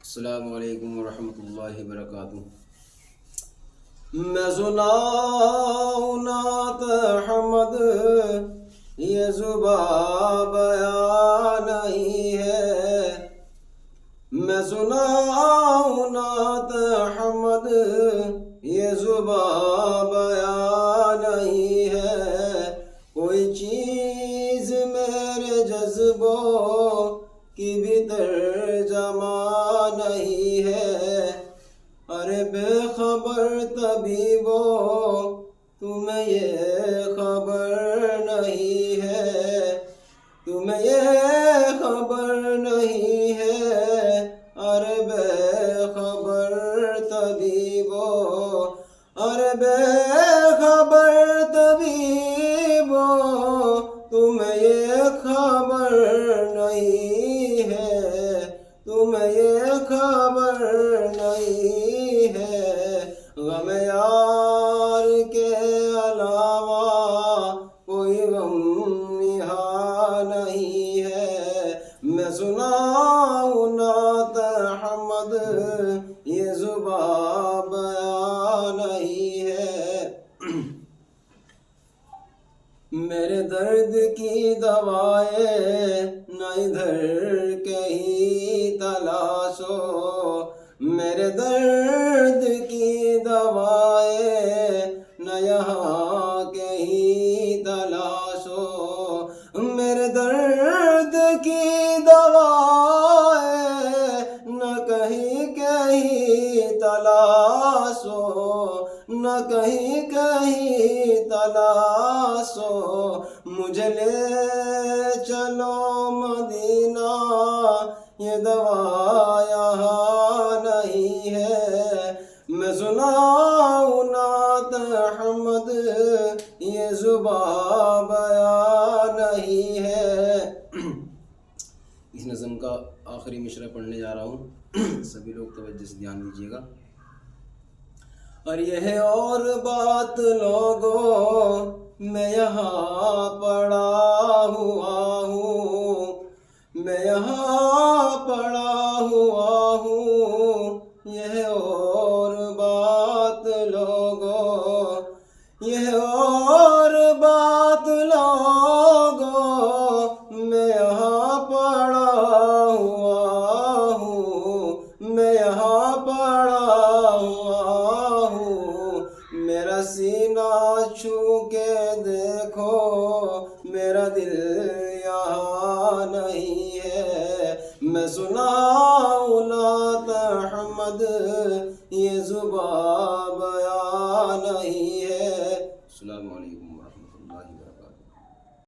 السلام علیکم ورحمۃ اللہ وبرکاتہ۔ میں سناؤں نعت حمد، یہ زباں بیان نہیں ہے۔ میں سناؤں نعت حمد، یہ زباں بیان نہیں ہے۔ کوئی چیز میرے جذبوں کی بھی ترجمہ نہیں ہے۔ ارے بے خبر طبیبو، تمہیں یہ خبر نہیں ہے، تمہیں یہ خبر نہیں ہے۔ ارے بے خبر طبیبو، ارے بے خبر طبیبو، تمہیں یہ خبر نہیں ہے، تمہیں یہ خبر نہیں ہے۔ غم یار کے علاوہ کوئی غم یہاں نہیں ہے۔ میں سناؤں نعت حمد، یہ زباں بیان نہیں ہے۔ میرے درد کی دوائیں نہ ادھر کہیں تلاش ہو، میرے درد کی دوائیں نہ یہاں کہیں تلاش ہو۔ میرے درد کی دوائیں نہ کہیں کہیں تلاش ہو، نہ کہیں کہیں تلاش ہو۔ مجھے لے چلو مدینہ، یہ دوا یہاں نہیں ہے۔ میں سناؤں نعت حمد، یہ زباں بیان نہیں ہے۔ اس نظم کا آخری مشرع پڑھنے جا رہا ہوں، سبھی لوگ توجہ سے دھیان دیجیے گا۔ اور یہ اور بات لوگوں، میں یہاں پڑا ہوا ہوں، میں یہاں پڑا ہوا ہوں۔ یہ اور بات لوگوں، یہ اور بات لوگوں، میں یہاں پڑا ہوا ہوں، میں یہاں پڑا ہوا ہوں۔ میرا سینہ چھو کے دیکھو، میرا دل یہاں نہیں ہے۔ میں سناؤں نعت حمد، یہ زباں بیان نہیں ہے۔ السلام علیکم ورحمۃ اللہ وبرکاتہ۔